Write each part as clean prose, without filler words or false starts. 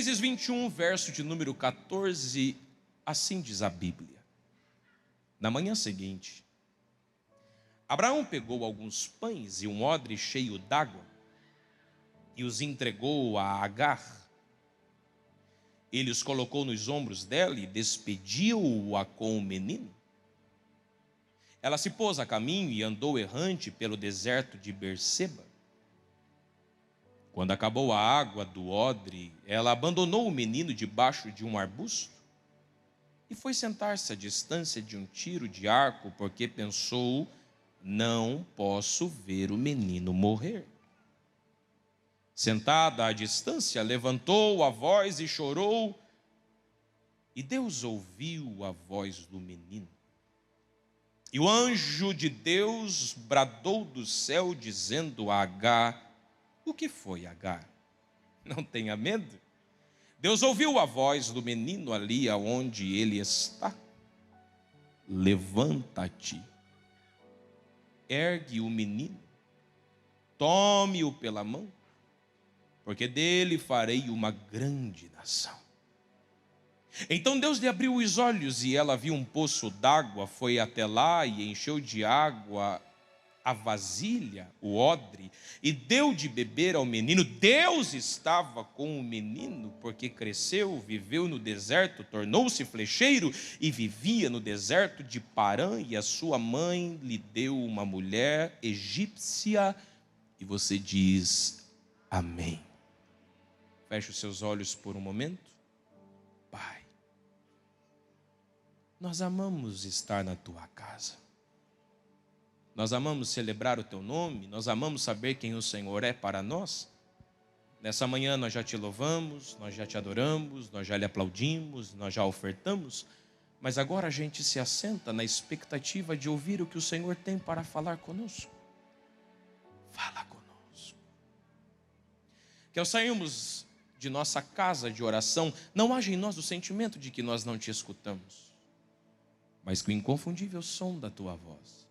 Gênesis 21, verso de número 14, assim diz a Bíblia. Na manhã seguinte, Abraão pegou alguns pães e um odre cheio d'água e os entregou a Agar. Ele os colocou nos ombros dela e despediu-a com o menino. Ela se pôs a caminho e andou errante pelo deserto de Berseba. Quando acabou a água do odre, ela abandonou o menino debaixo de um arbusto e foi sentar-se à distância de um tiro de arco, porque pensou: não posso ver o menino morrer. Sentada à distância, levantou a voz e chorou, e Deus ouviu a voz do menino. E o anjo de Deus bradou do céu, dizendo a Agar: o que foi, Agar? Não tenha medo. Deus ouviu a voz do menino ali aonde ele está. Levanta-te, ergue o menino, tome-o pela mão, porque dele farei uma grande nação. Então Deus lhe abriu os olhos e ela viu um poço d'água, foi até lá e encheu de água a vasilha, o odre, e deu de beber ao menino. Deus estava com o menino, porque cresceu, viveu no deserto, tornou-se flecheiro e vivia no deserto de Parã, e a sua mãe lhe deu uma mulher egípcia. E você diz amém. Feche os seus olhos por um momento. Pai, nós amamos estar na tua casa. Nós amamos celebrar o teu nome, nós amamos saber quem o Senhor é para nós. Nessa manhã nós já te louvamos, nós já te adoramos, nós já lhe aplaudimos, nós já ofertamos, mas agora a gente se assenta na expectativa de ouvir o que o Senhor tem para falar conosco. Fala conosco. Que ao sairmos de nossa casa de oração, não haja em nós o sentimento de que nós não te escutamos, mas que o inconfundível som da tua voz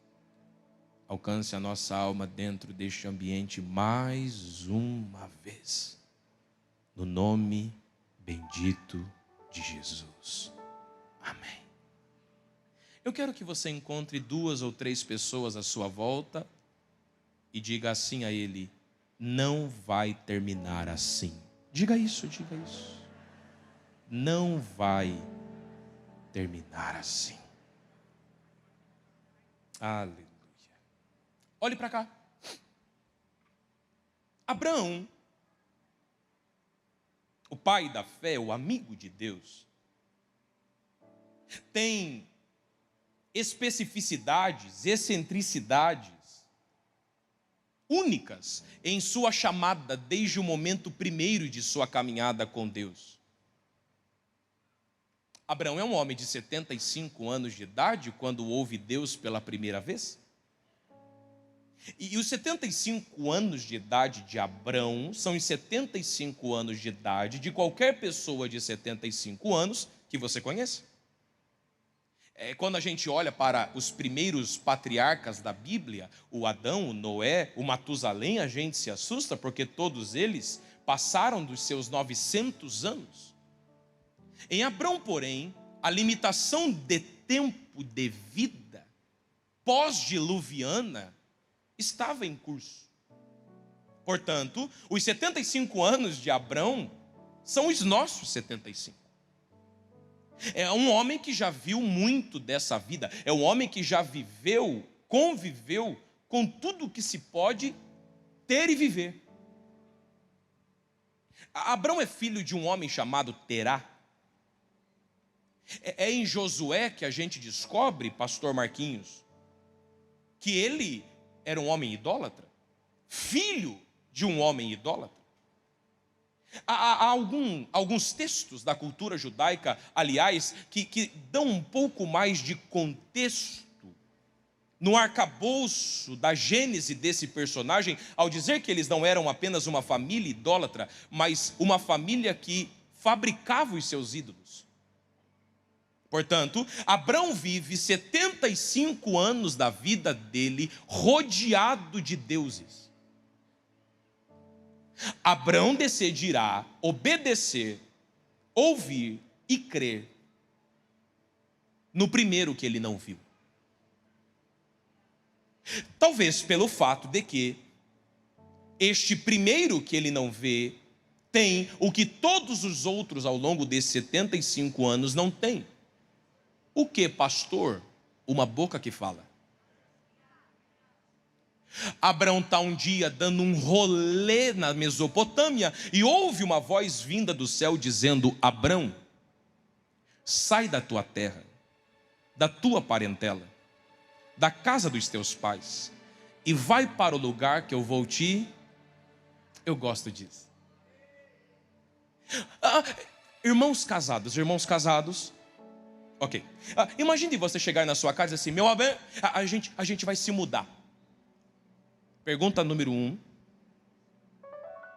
alcance a nossa alma dentro deste ambiente mais uma vez, no nome bendito de Jesus. Amém. Eu quero que você encontre 2 ou 3 pessoas à sua volta e diga assim a ele: não vai terminar assim. Diga isso, diga isso. Não vai terminar assim. Aleluia. Olhe para cá. Abraão, o pai da fé, o amigo de Deus, tem especificidades, excentricidades únicas em sua chamada desde o momento primeiro de sua caminhada com Deus. Abraão é um homem de 75 anos de idade quando ouve Deus pela primeira vez. E os 75 anos de idade de Abraão são os 75 anos de idade de qualquer pessoa de 75 anos que você conheça. Quando a gente olha para os primeiros patriarcas da Bíblia, o Adão, o Noé, o Matusalém, a gente se assusta porque todos eles passaram dos seus 900 anos. Em Abraão, porém, a limitação de tempo de vida pós-diluviana estava em curso. Portanto, os 75 anos de Abraão são os nossos 75. É um homem que já viu muito dessa vida. É um homem que já viveu, conviveu com tudo que se pode ter e viver. Abraão é filho de um homem chamado Terá. É em Josué que a gente descobre, pastor Marquinhos, que ele era um homem idólatra, filho de um homem idólatra. Há alguns textos da cultura judaica, aliás, que dão um pouco mais de contexto no arcabouço da gênese desse personagem, ao dizer que eles não eram apenas uma família idólatra, mas uma família que fabricava os seus ídolos. Portanto, Abraão vive 75 anos da vida dele rodeado de deuses. Abraão decidirá obedecer ouvir e crer no primeiro que ele não viu. Talvez pelo fato de que este primeiro que ele não vê tem o que todos os outros ao longo desses 75 anos não têm. O que, pastor? Uma boca que fala. Abraão está um dia dando um rolê na Mesopotâmia e ouve uma voz vinda do céu dizendo: Abraão, sai da tua terra, da tua parentela, da casa dos teus pais, e vai para o lugar que eu vou te... Eu gosto disso. Irmãos casados, ok. Imagine você chegar na sua casa e dizer assim: meu Abraão, a gente vai se mudar. Pergunta número 1: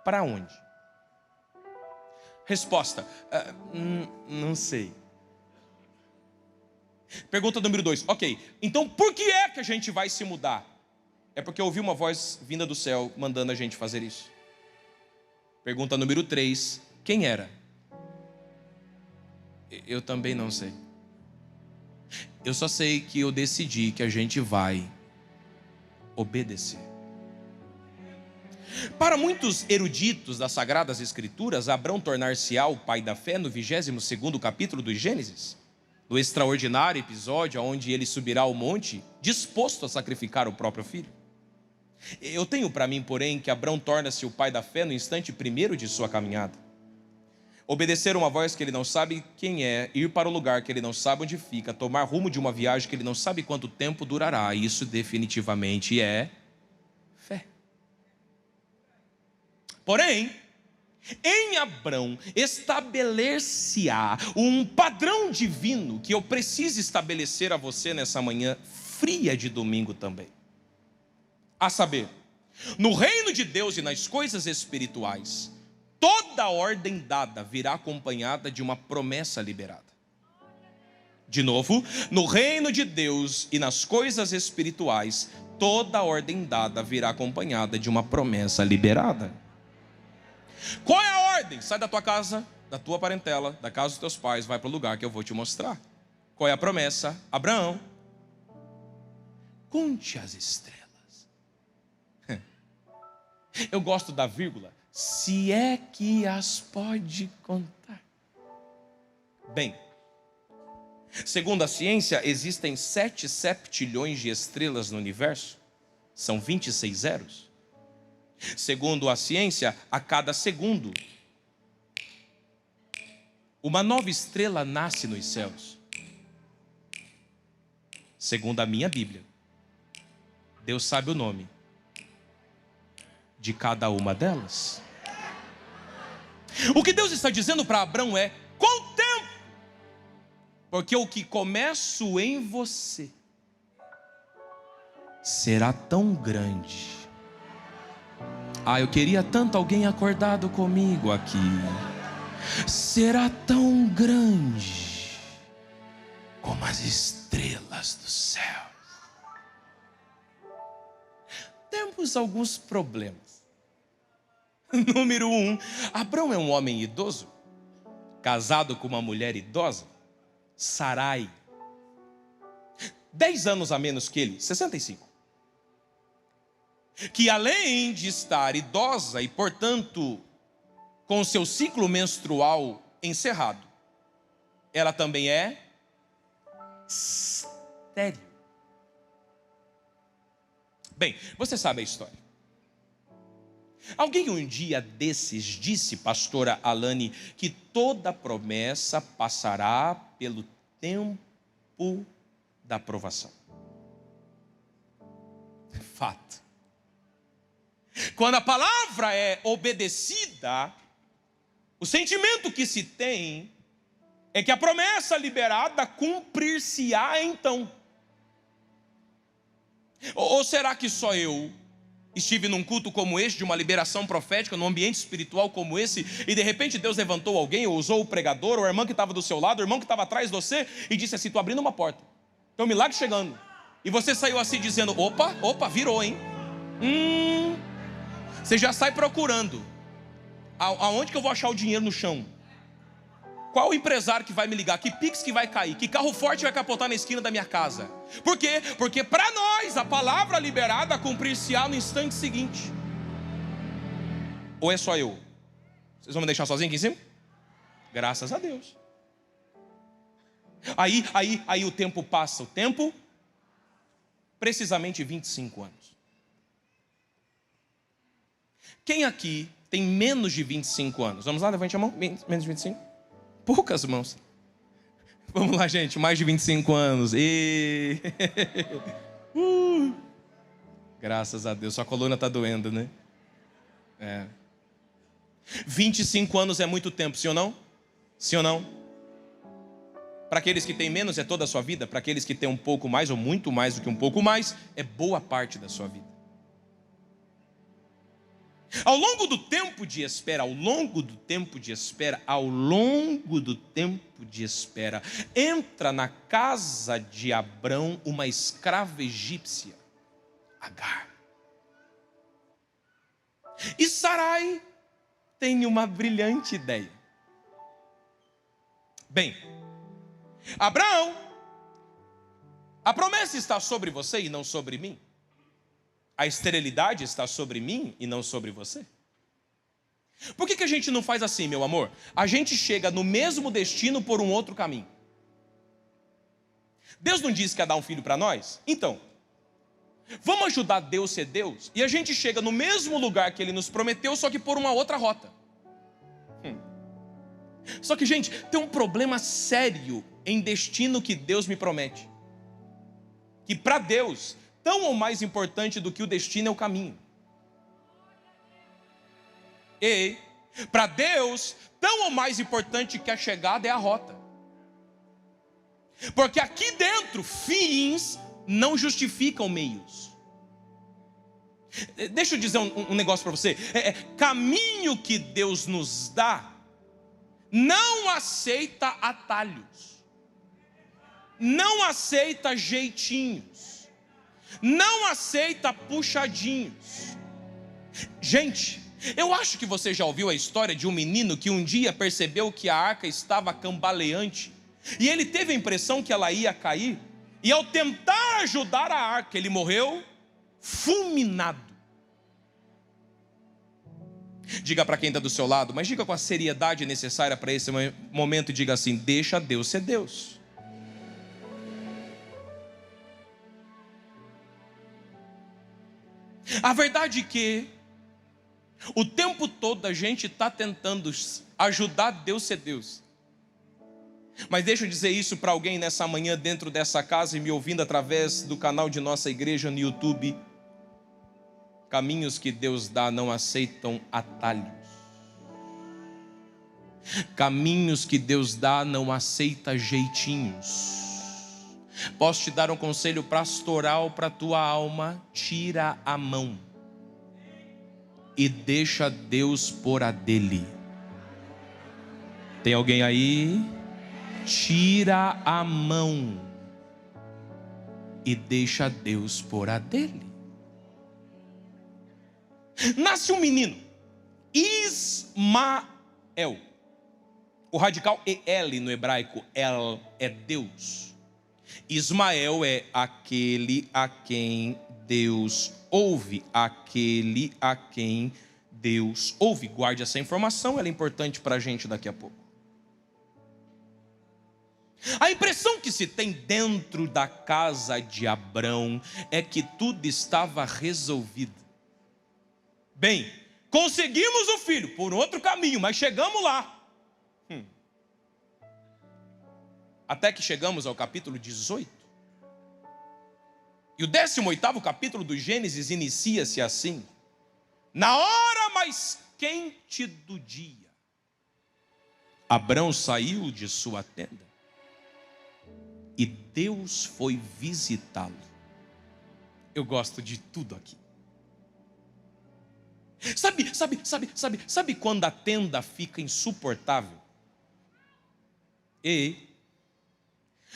para onde? Resposta: não sei. Pergunta número 2: ok, então por que é que a gente vai se mudar? É porque eu ouvi uma voz vinda do céu mandando a gente fazer isso. Pergunta número 3: quem era? Eu também não sei. Eu só sei que eu decidi que a gente vai obedecer. Para muitos eruditos das Sagradas Escrituras, Abraão tornar-se-á o pai da fé no 22º capítulo do Gênesis, no extraordinário episódio onde ele subirá ao monte, disposto a sacrificar o próprio filho. Eu tenho para mim, porém, que Abraão torna-se o pai da fé no instante primeiro de sua caminhada. Obedecer uma voz que ele não sabe quem é, ir para o lugar que ele não sabe onde fica, tomar rumo de uma viagem que ele não sabe quanto tempo durará, isso definitivamente é fé. Porém, em Abraão estabelecer-se-á um padrão divino que eu preciso estabelecer a você nessa manhã fria de domingo também. A saber, no reino de Deus e nas coisas espirituais, toda ordem dada virá acompanhada de uma promessa liberada. De novo, no reino de Deus e nas coisas espirituais, toda ordem dada virá acompanhada de uma promessa liberada. Qual é a ordem? Sai da tua casa, da tua parentela, da casa dos teus pais, vai para o lugar que eu vou te mostrar. Qual é a promessa? Abraão, conte as estrelas. Eu gosto da vírgula, se é que as pode contar. Bem, segundo a ciência, existem 7 septilhões de estrelas no universo. São 26 zeros. Segundo a ciência, a cada segundo, uma nova estrela nasce nos céus. Segundo a minha Bíblia, Deus sabe o nome de cada uma delas. O que Deus está dizendo para Abraão é: com o tempo, porque o que começo em você será tão grande. Eu queria tanto alguém acordado comigo aqui. Será tão grande como as estrelas do céu. Temos alguns problemas. Número 1, Abraão é um homem idoso, casado com uma mulher idosa, Sarai, 10 anos a menos que ele, 65. Que além de estar idosa e, portanto, com seu ciclo menstrual encerrado, ela também é estéril. Bem, você sabe a história. Alguém um dia desses disse, pastora Alane, que toda promessa passará pelo tempo da aprovação. Fato. Quando a palavra é obedecida, o sentimento que se tem é que a promessa liberada cumprir-se-á então. Ou será que só eu estive num culto como este, de uma liberação profética, num ambiente espiritual como esse, e de repente Deus levantou alguém, ou usou o pregador, ou a irmã que estava do seu lado, o irmão que estava atrás de você, e disse assim: estou abrindo uma porta, tem um milagre chegando. E você saiu assim dizendo: opa, virou, hein? Você já sai procurando. Aonde que eu vou achar o dinheiro no chão? Qual empresário que vai me ligar? Que Pix que vai cair? Que carro forte vai capotar na esquina da minha casa? Por quê? Porque para nós a palavra liberada cumprir-se-á no instante seguinte. Ou é só eu? Vocês vão me deixar sozinho aqui em cima? Graças a Deus. Aí o tempo passa. O tempo, precisamente 25 anos. Quem aqui tem menos de 25 anos? Vamos lá, levante a mão. Menos de 25? Poucas mãos. Vamos lá, gente. Mais de 25 anos. Graças a Deus. Sua coluna está doendo, né? 25 anos é muito tempo, sim ou não? Sim ou não? Para aqueles que têm menos é toda a sua vida. Para aqueles que têm um pouco mais ou muito mais do que um pouco mais, é boa parte da sua vida. Ao longo do tempo de espera, entra na casa de Abrão uma escrava egípcia, Agar. E Sarai tem uma brilhante ideia. Bem, Abraão, a promessa está sobre você e não sobre mim. A esterilidade está sobre mim e não sobre você. Por que a gente não faz assim, meu amor? A gente chega no mesmo destino por um outro caminho. Deus não disse que ia dar um filho para nós? Então, vamos ajudar Deus a ser Deus? E a gente chega no mesmo lugar que Ele nos prometeu, só que por uma outra rota. Só que, gente, tem um problema sério em destino que Deus me promete. Que para Deus, tão ou mais importante do que o destino é o caminho. E para Deus, tão ou mais importante que a chegada é a rota. Porque aqui dentro, fins não justificam meios. Deixa eu dizer um negócio para você. Caminho que Deus nos dá não aceita atalhos, não aceita jeitinhos, não aceita puxadinhos. Gente, eu acho que você já ouviu a história de um menino que um dia percebeu que a arca estava cambaleante e ele teve a impressão que ela ia cair, e ao tentar ajudar a arca, ele morreu fulminado. Diga para quem está do seu lado, mas diga com a seriedade necessária para esse momento e diga assim: deixa Deus ser Deus. A verdade é que o tempo todo a gente está tentando ajudar Deus a ser Deus. Mas deixa eu dizer isso para alguém nessa manhã dentro dessa casa e me ouvindo através do canal de nossa igreja no YouTube. Caminhos que Deus dá não aceitam atalhos. Caminhos que Deus dá não aceita jeitinhos. Posso te dar um conselho pastoral para a tua alma? Tira a mão e deixa Deus pôr a dele. Tem alguém aí? Tira a mão e deixa Deus pôr a dele. Nasce um menino, Ismael. O radical El no hebraico, El é Deus. Ismael é aquele a quem Deus ouve, aquele a quem Deus ouve. Guarde essa informação, ela é importante para a gente daqui a pouco. A impressão que se tem dentro da casa de Abrão é que tudo estava resolvido. Bem, conseguimos o filho por outro caminho, mas chegamos lá. Até que chegamos ao capítulo 18. E o 18º capítulo do Gênesis inicia-se assim: na hora mais quente do dia, Abrão saiu de sua tenda e Deus foi visitá-lo. Eu gosto de tudo aqui. Sabe quando a tenda fica insuportável?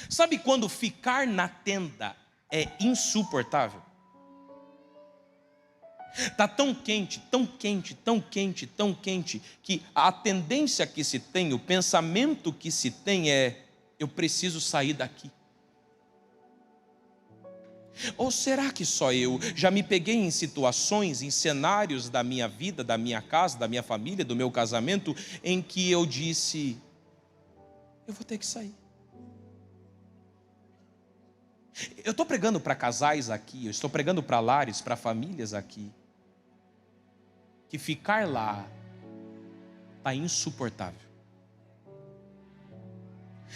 Sabe quando ficar na tenda é insuportável? Está tão quente, tão quente, tão quente, tão quente, que a tendência que se tem, o pensamento que se tem é: eu preciso sair daqui. Ou será que só eu já me peguei em situações, em cenários da minha vida, da minha casa, da minha família, do meu casamento, em que eu disse: eu vou ter que sair. Eu estou pregando para casais aqui, eu estou pregando para lares, para famílias aqui, que ficar lá está insuportável.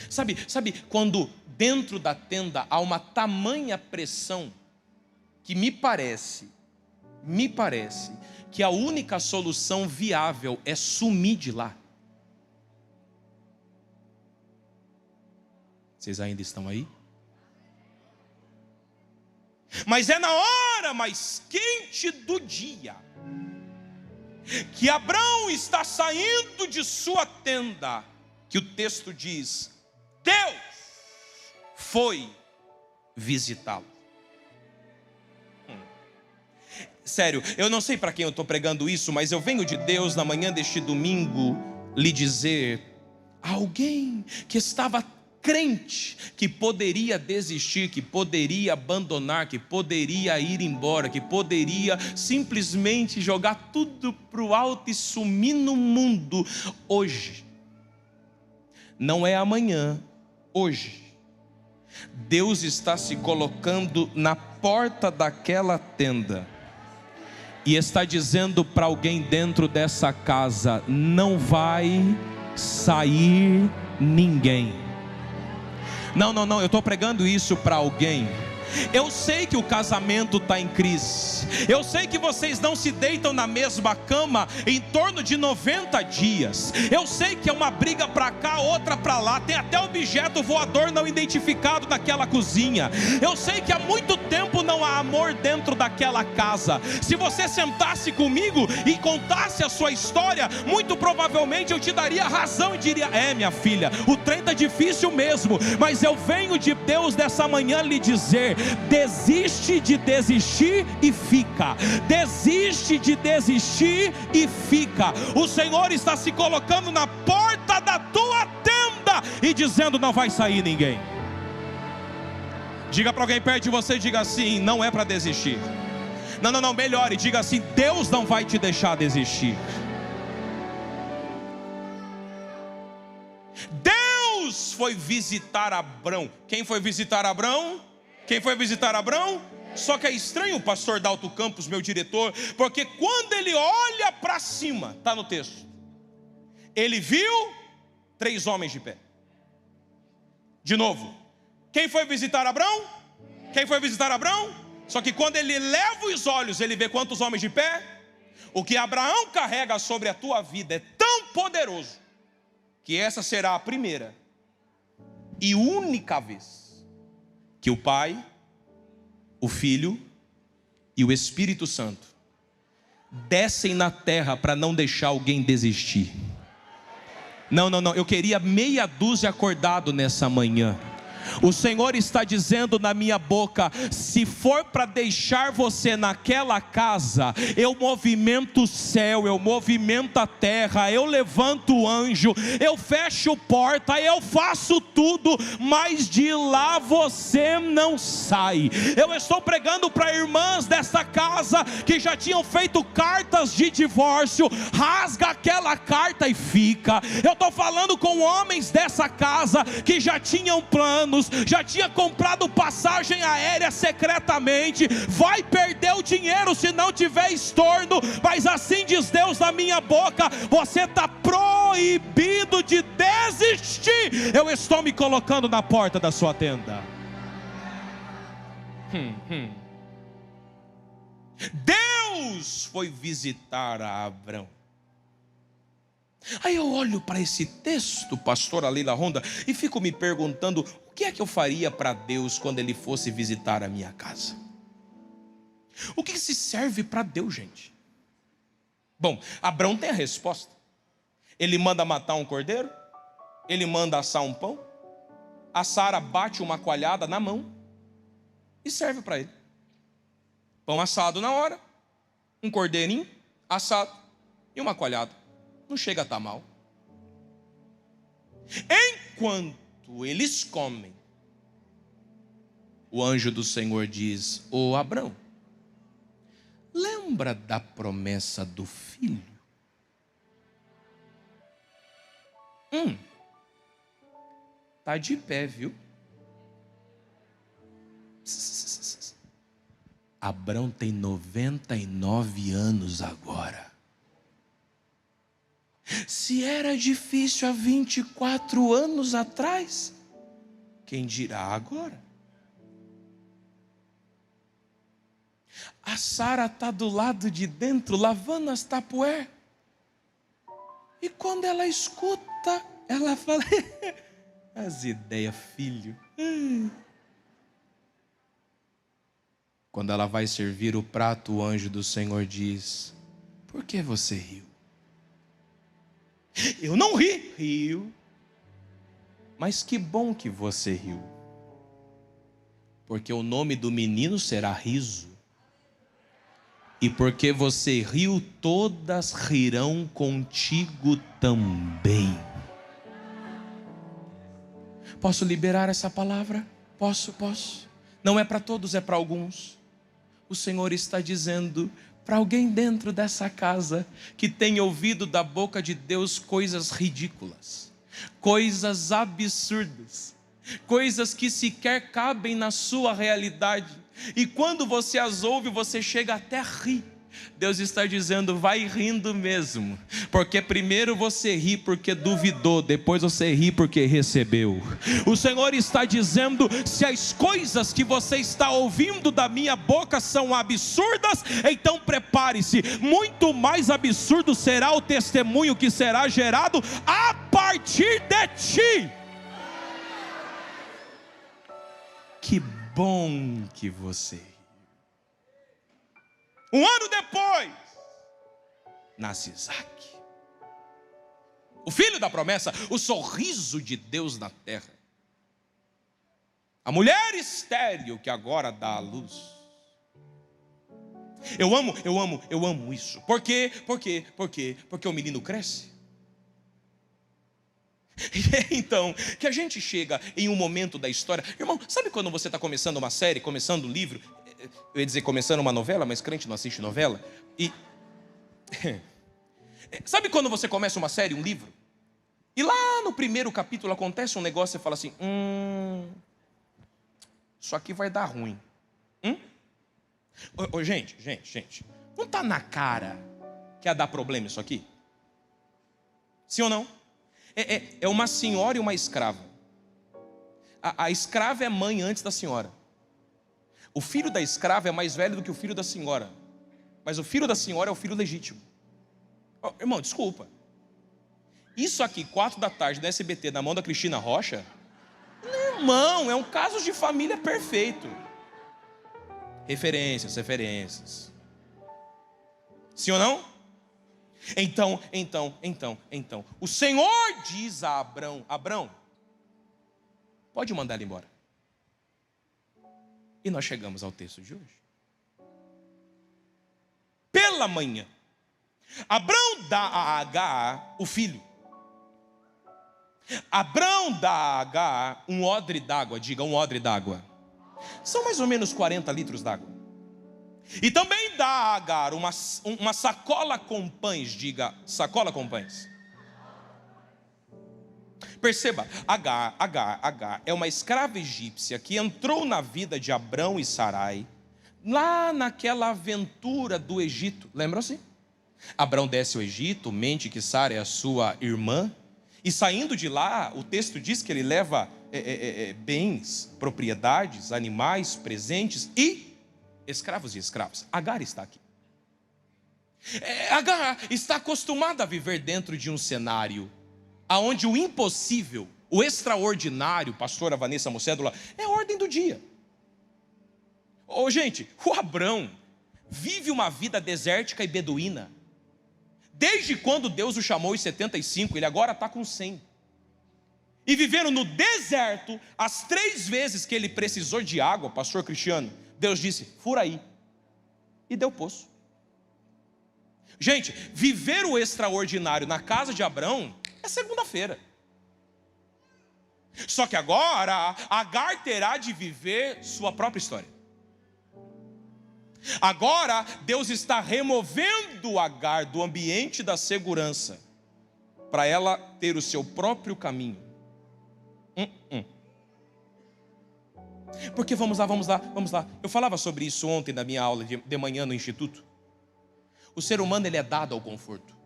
Sabe quando dentro da tenda há uma tamanha pressão que me parece que a única solução viável é sumir de lá. Vocês ainda estão aí? Mas é na hora mais quente do dia que Abrão está saindo de sua tenda, que o texto diz: Deus foi visitá-lo. Sério, eu não sei para quem eu estou pregando isso, mas eu venho de Deus na manhã deste domingo lhe dizer: alguém que estava crente que poderia desistir, que poderia abandonar, que poderia ir embora, que poderia simplesmente jogar tudo para o alto e sumir no mundo, hoje, não é amanhã, hoje, Deus está se colocando na porta daquela tenda e está dizendo para alguém dentro dessa casa: não vai sair ninguém. Não, eu estou pregando isso para alguém. Eu sei que o casamento está em crise. Eu sei que vocês não se deitam na mesma cama em torno de 90 dias. Eu sei que é uma briga para cá, outra para lá. Tem até objeto voador não identificado naquela cozinha. Eu sei que há muito tempo não há amor dentro daquela casa. Se você sentasse comigo e contasse a sua história, muito provavelmente eu te daria razão e diria: minha filha, o trem está difícil mesmo. Mas eu venho de Deus dessa manhã lhe dizer: desiste de desistir e fica. Desiste de desistir e fica. O Senhor está se colocando na porta da tua tenda e dizendo: não vai sair ninguém. Diga para alguém perto de você, diga assim: não é para desistir. Não, melhore, diga assim: Deus não vai te deixar desistir. Deus foi visitar Abrão. Quem foi visitar Abrão? Quem foi visitar Abrão? Só que é estranho o pastor Dalto Campos, meu diretor, porque quando ele olha para cima, está no texto, ele viu 3 homens de pé. De novo, quem foi visitar Abrão? Quem foi visitar Abrão? Só que quando ele leva os olhos, ele vê quantos homens de pé? O que Abraão carrega sobre a tua vida é tão poderoso, que essa será a primeira e única vez que o Pai, o Filho e o Espírito Santo descem na terra para não deixar alguém desistir. Não, eu queria meia dúzia acordado nessa manhã. O Senhor está dizendo na minha boca: se for para deixar você naquela casa, eu movimento o céu, eu movimento a terra, eu levanto o anjo, eu fecho porta, eu faço tudo, mas de lá você não sai. Eu estou pregando para irmãs dessa casa que já tinham feito cartas de divórcio: rasga aquela carta e fica. Eu estou falando com homens dessa casa que já tinham planos, já tinha comprado passagem aérea secretamente, vai perder o dinheiro se não tiver estorno, mas assim diz Deus na minha boca: você está proibido de desistir. Eu estou me colocando na porta da sua tenda. Deus foi visitar a Abrão. Aí eu olho para esse texto, pastora Leila Ronda, e fico me perguntando: o que é que eu faria para Deus quando Ele fosse visitar a minha casa? O que se serve para Deus, gente? Bom, Abrão tem a resposta. Ele manda matar um cordeiro, ele manda assar um pão, a Sara bate uma coalhada na mão e serve para ele. Pão assado na hora, um cordeirinho assado e uma coalhada. Não chega a estar mal. Enquanto eles comem, o anjo do Senhor diz: ô Abrão, lembra da promessa do filho? Tá de pé, viu? Abrão tem 99 anos agora. Se era difícil há 24 anos atrás, quem dirá agora? A Sara está do lado de dentro, lavando as tapué. E quando ela escuta, ela fala: as ideias, filho. Quando ela vai servir o prato, o anjo do Senhor diz: por que você riu? Eu não ri. Rio. Mas que bom que você riu. Porque o nome do menino será Riso. E porque você riu, todas rirão contigo também. Posso liberar essa palavra? Posso. Não é para todos, é para alguns. O Senhor está dizendo para alguém dentro dessa casa que tem ouvido da boca de Deus coisas ridículas, coisas absurdas, coisas que sequer cabem na sua realidade, e quando você as ouve, você chega até a rir. Deus está dizendo: vai rindo mesmo, porque primeiro você ri porque duvidou, depois você ri porque recebeu. O Senhor está dizendo: se as coisas que você está ouvindo da minha boca são absurdas, então prepare-se, muito mais absurdo será o testemunho que será gerado a partir de ti. Que bom que você ri. Um ano depois, nasce Isaac, o filho da promessa, o sorriso de Deus na terra. A mulher estéril que agora dá à luz. Eu amo isso. Por quê? Porque o menino cresce. Então, que a gente chega em um momento da história. Irmão, sabe quando você está começando uma série, começando um livro? Eu ia dizer começando uma novela, mas crente não assiste novela. E sabe quando você começa uma série, um livro? E lá no primeiro capítulo acontece um negócio e você fala assim: isso aqui vai dar ruim. Gente, não está na cara que ia dar problema isso aqui? Sim ou não? É uma senhora e uma escrava. A escrava é mãe antes da senhora. O filho da escrava é mais velho do que o filho da senhora. Mas o filho da senhora é o filho legítimo. Irmão, desculpa. Isso aqui, 4 da tarde, da SBT, na mão da Cristina Rocha, irmão, é um caso de família perfeito. Referências. Sim ou não? Então. O Senhor diz a Abrão: Abrão, pode mandar ele embora. E nós chegamos ao texto de hoje. Pela manhã, Abrão dá a Agar o filho. Abrão dá a Agar um odre d'água. Diga, um odre d'água. São mais ou menos 40 litros d'água. E também dá a Agar uma sacola com pães. Diga, sacola com pães. Perceba, Agar é uma escrava egípcia que entrou na vida de Abrão e Sarai, lá naquela aventura do Egito. Lembram-se? Abrão desce ao Egito, mente que Sara é a sua irmã, e saindo de lá, o texto diz que ele leva bens, propriedades, animais, presentes e escravos e escravas. Agar está aqui. Agar está acostumada a viver dentro de um cenário aonde o impossível, o extraordinário, pastora Vanessa Mocédula, é a ordem do dia. Gente, o Abrão vive uma vida desértica e beduína. Desde quando Deus o chamou em 75, ele agora está com 100. E vivendo no deserto, as 3 vezes que ele precisou de água, pastor Cristiano, Deus disse: fura aí. E deu poço. Gente, viver o extraordinário na casa de Abrão é segunda-feira. Só que agora, Agar terá de viver sua própria história. Agora, Deus está removendo Agar do ambiente da segurança, para ela ter o seu próprio caminho. Porque vamos lá. Eu falava sobre isso ontem na minha aula de manhã no instituto. O ser humano, ele é dado ao conforto.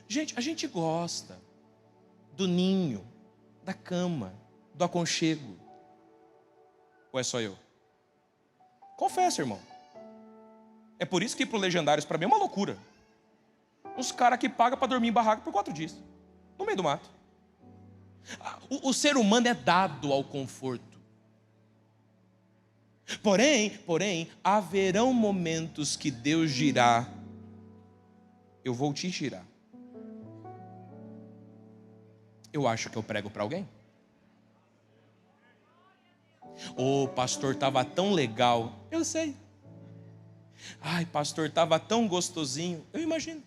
Gente, a gente gosta do ninho, da cama, do aconchego. Ou é só eu? Confessa, irmão. É por isso que ir para o Legendários para mim é uma loucura. Uns caras que pagam para dormir em barraca por 4 dias, no meio do mato. O ser humano é dado ao conforto. Porém, haverão momentos que Deus dirá: eu vou te tirar. Eu acho que eu prego para alguém. Ô, pastor, estava tão legal. Eu sei. Ai, pastor, estava tão gostosinho. Eu imagino.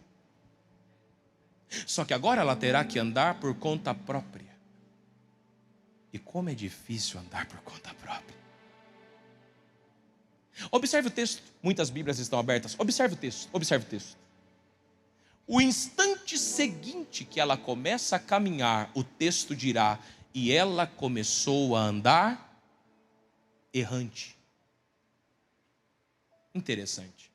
Só que agora ela terá que andar por conta própria. E como é difícil andar por conta própria. Observe o texto. Muitas Bíblias estão abertas. Observe o texto. O instante seguinte que ela começa a caminhar, o texto dirá: e ela começou a andar errante. Interessante.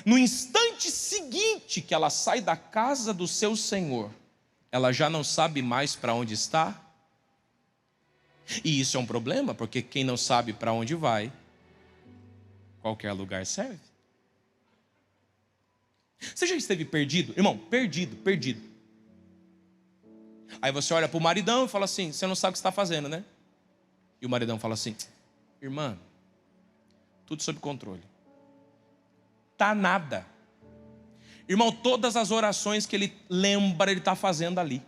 No instante seguinte que ela sai da casa do seu senhor, ela já não sabe mais para onde está. E isso é um problema, porque quem não sabe para onde vai, qualquer lugar serve. Você já esteve perdido? Irmão, perdido. Aí você olha para o maridão e fala assim: você não sabe o que você está fazendo, né? E o maridão fala assim: irmã, tudo sob controle. Tá nada. Irmão, todas as orações que ele lembra, ele está fazendo ali.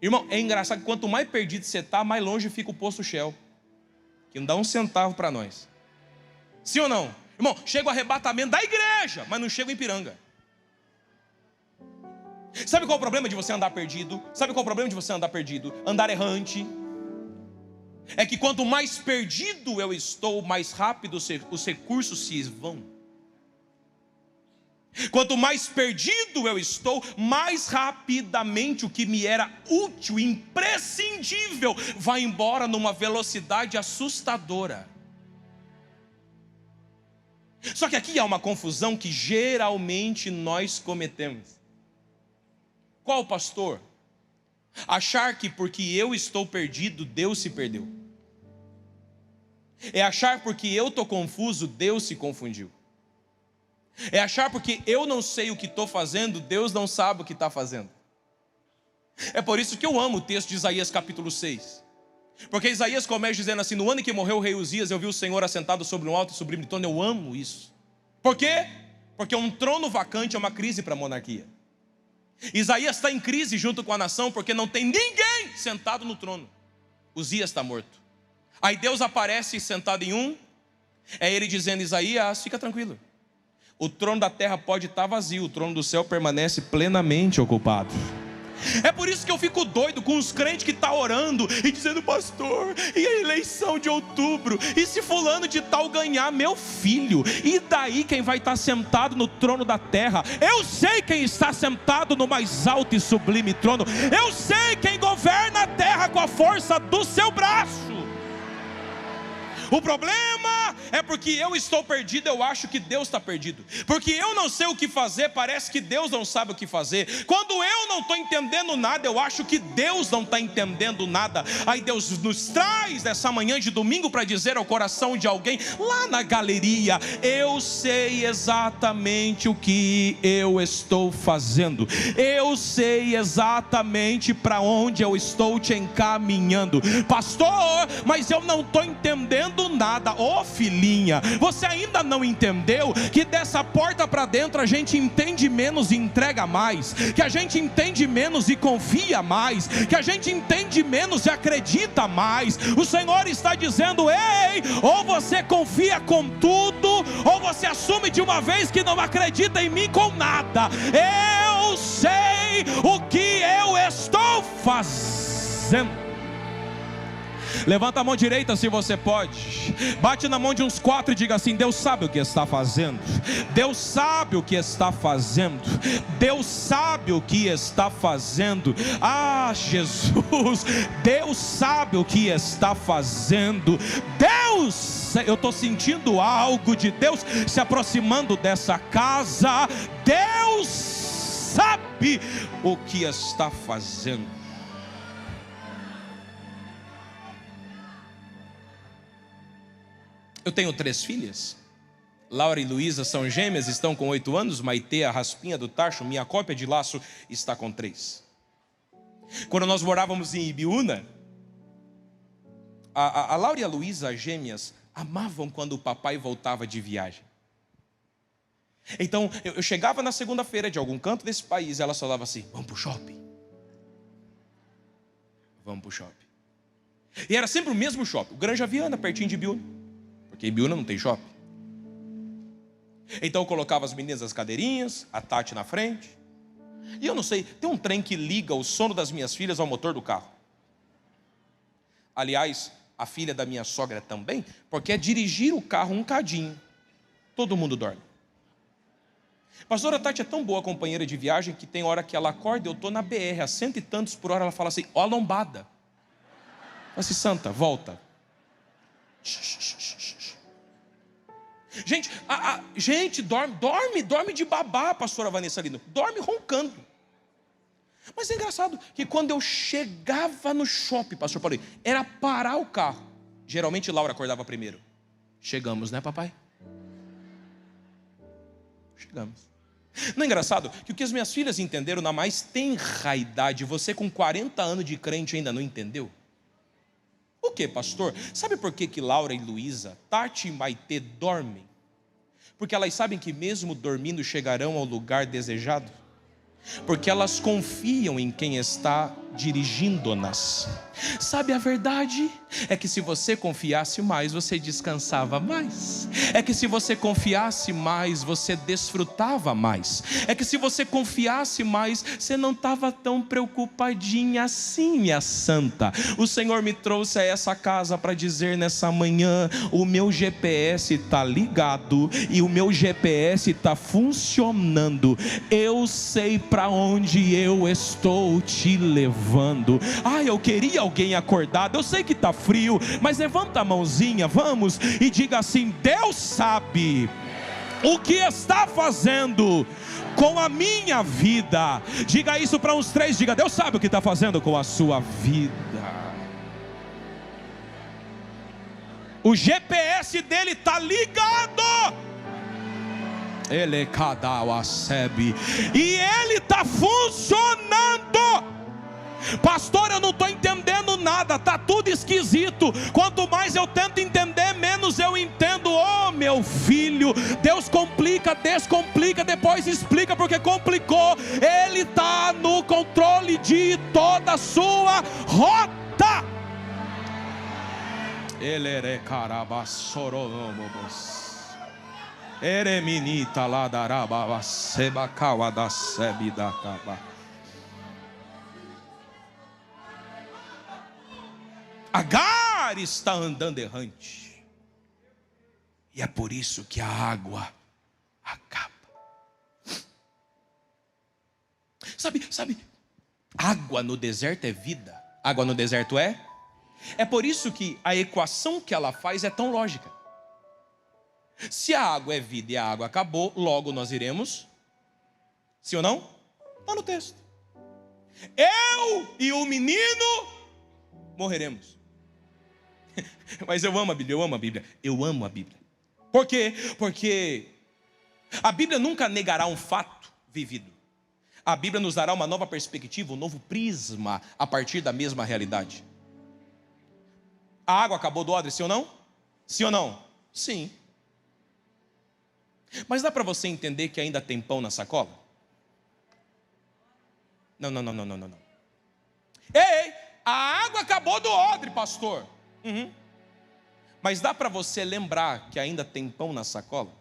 Irmão, é engraçado que quanto mais perdido você está, mais longe fica o posto Shell, que não dá um centavo para nós. Sim ou não? Irmão, chega o arrebatamento da igreja, mas não chega em Ipiranga. Sabe qual é o problema de você andar perdido? Andar errante. É que quanto mais perdido eu estou, mais rápido os recursos se vão. Quanto mais perdido eu estou, mais rapidamente o que me era útil, imprescindível, vai embora numa velocidade assustadora. Só que aqui há uma confusão que geralmente nós cometemos. Qual pastor? Achar que porque eu estou perdido, Deus se perdeu. É achar porque eu estou confuso, Deus se confundiu. É achar porque eu não sei o que estou fazendo, Deus não sabe o que está fazendo. É por isso que eu amo o texto de Isaías capítulo 6. Porque Isaías começa dizendo assim: no ano em que morreu o rei Uzias, eu vi o Senhor assentado sobre um alto e sublime trono. Eu amo isso. Por quê? Porque um trono vacante é uma crise para a monarquia. Isaías está em crise junto com a nação, porque não tem ninguém sentado no trono. Uzias está morto. Aí Deus aparece sentado em um. É ele dizendo: Isaías, fica tranquilo. O trono da terra pode estar vazio, o trono do céu permanece plenamente ocupado. É por isso que eu fico doido com os crentes que estão orando e dizendo: pastor, e a eleição de outubro? E se fulano de tal ganhar? Meu filho, e daí quem vai estar sentado no trono da terra? Eu sei quem está sentado no mais alto e sublime trono. Eu sei quem governa a terra com a força do seu braço. O problema é porque eu estou perdido, eu acho que Deus está perdido. Porque eu não sei o que fazer, parece que Deus não sabe o que fazer. Quando eu não estou entendendo nada, eu acho que Deus não está entendendo nada. Aí Deus nos traz nessa manhã de domingo para dizer ao coração de alguém lá na galeria: eu sei exatamente o que eu estou fazendo. Eu sei exatamente para onde eu estou te encaminhando. Pastor, mas eu não estou entendendo nada. Ô filho, filhinha, você ainda não entendeu que dessa porta para dentro a gente entende menos e entrega mais, que a gente entende menos e confia mais, que a gente entende menos e acredita mais? O Senhor está dizendo: ei, ou você confia com tudo, ou você assume de uma vez que não acredita em mim com nada. Eu sei o que eu estou fazendo. Levanta a mão direita se você pode, bate na mão de uns 4 e diga assim: Deus sabe o que está fazendo, Deus sabe o que está fazendo, Deus sabe o que está fazendo. Ah, Jesus, Deus sabe o que está fazendo. Deus, eu estou sentindo algo de Deus se aproximando dessa casa. Deus sabe o que está fazendo. Eu tenho 3 filhas. Laura e Luísa são gêmeas, estão com 8 anos. Maitê, a raspinha do tacho, minha cópia de laço, está com 3. Quando nós morávamos em Ibiúna, a Laura e a Luísa, as gêmeas, amavam quando o papai voltava de viagem. Então, eu chegava na segunda-feira de algum canto desse país, ela só falava assim: vamos para o shopping. Vamos para o shopping. E era sempre o mesmo shopping, o Granja Viana, pertinho de Ibiúna, porque Ibiúna não tem shopping. Então eu colocava as meninas nas cadeirinhas, a Tati na frente. E eu não sei, tem um trem que liga o sono das minhas filhas ao motor do carro. Aliás, a filha da minha sogra também, porque é dirigir o carro um cadinho, todo mundo dorme. A pastora Tati é tão boa companheira de viagem que tem hora que ela acorda, eu estou na BR a 100 e tantos por hora, ela fala assim: ó a lombada. Fala assim: Santa, volta. Gente, dorme de babá, pastora Vanessa Lino, dorme roncando. Mas é engraçado que quando eu chegava no shopping, pastor Paulo, era parar o carro. Geralmente Laura acordava primeiro. Chegamos, né, papai? Chegamos. Não é engraçado que o que as minhas filhas entenderam na mais tenra idade, você com 40 anos de crente ainda não entendeu? O que, pastor? Sabe por que Laura e Luísa, Tati e Maitê dormem? Porque elas sabem que mesmo dormindo chegarão ao lugar desejado. Porque elas confiam em quem está dirigindo-nas. Sabe a verdade? É que se você confiasse mais, você descansava mais. É que se você confiasse mais, você desfrutava mais. É que se você confiasse mais, você não estava tão preocupadinha assim, minha santa. O Senhor me trouxe a essa casa para dizer nessa manhã: o meu GPS está ligado e o meu GPS está funcionando. Eu sei para onde eu estou te levando. Eu queria alguém acordado. Eu sei que está frio, mas levanta a mãozinha, vamos, e diga assim: Deus sabe o que está fazendo com a minha vida. Diga isso para uns 3, diga: Deus sabe o que está fazendo com a sua vida. O GPS dele está ligado. Ele e ele está funcionando. Pastor, eu não estou entendendo nada, está tudo esquisito. Quanto mais eu tento entender, menos eu entendo. Oh, meu filho, Deus complica, descomplica, depois explica porque complicou. Ele está no controle de toda a sua rota. Ele é carabassoromobos. Ereminita ladaraba sebacawa da sebidacaba. Agar está andando errante, e é por isso que a água acaba. Sabe, água no deserto é vida. Água no deserto é por isso que a equação que ela faz é tão lógica. Se a água é vida e a água acabou, logo nós iremos, sim ou não? Está no texto. Eu e o menino morreremos. Mas eu amo a Bíblia, eu amo a Bíblia. Por quê? Porque a Bíblia nunca negará um fato vivido. A Bíblia nos dará uma nova perspectiva, um novo prisma a partir da mesma realidade. A água acabou do odre, sim ou não? Sim ou não? Sim. Mas dá para você entender que ainda tem pão na sacola? Não. Ei, a água acabou do odre, pastor. Mas dá para você lembrar que ainda tem pão na sacola?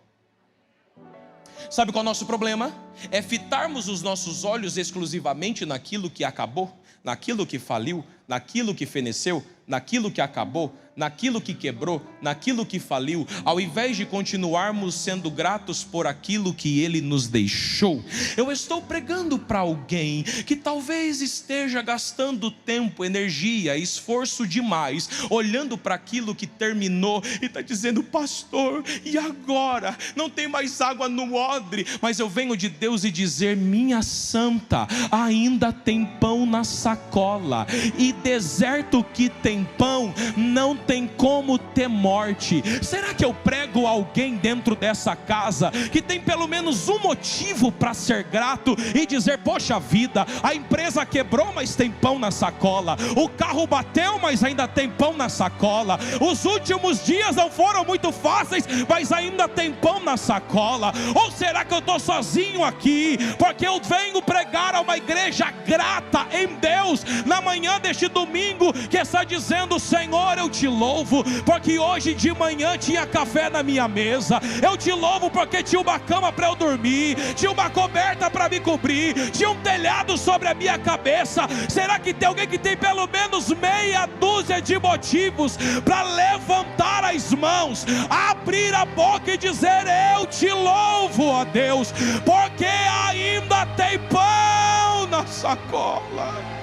Sabe qual é o nosso problema? É fitarmos os nossos olhos exclusivamente naquilo que acabou, naquilo que faliu, naquilo que feneceu, naquilo que acabou, naquilo que quebrou, naquilo que faliu, ao invés de continuarmos sendo gratos por aquilo que Ele nos deixou. Eu estou pregando para alguém que talvez esteja gastando tempo, energia, esforço demais, olhando para aquilo que terminou e está dizendo: pastor, e agora? Não tem mais água no odre. Mas eu venho de Deus e dizer: minha santa, ainda tem pão na sacola, e deserto que tem pão, não tem como ter morte. Será que eu prego alguém dentro dessa casa que tem pelo menos um motivo para ser grato e dizer: poxa vida, a empresa quebrou, mas tem pão na sacola, o carro bateu, mas ainda tem pão na sacola, os últimos dias não foram muito fáceis, mas ainda tem pão na sacola? Ou será que eu estou sozinho aqui, porque eu venho pregar a uma igreja grata em Deus na manhã deste domingo, que está dizendo: Senhor, eu te louvo, porque hoje de manhã tinha café na minha mesa, eu te louvo porque tinha uma cama para eu dormir, tinha uma coberta para me cobrir, tinha um telhado sobre a minha cabeça. Será que tem alguém que tem pelo menos meia dúzia de motivos para levantar as mãos, abrir a boca e dizer: eu te louvo, ó Deus, porque ainda tem pão na sacola?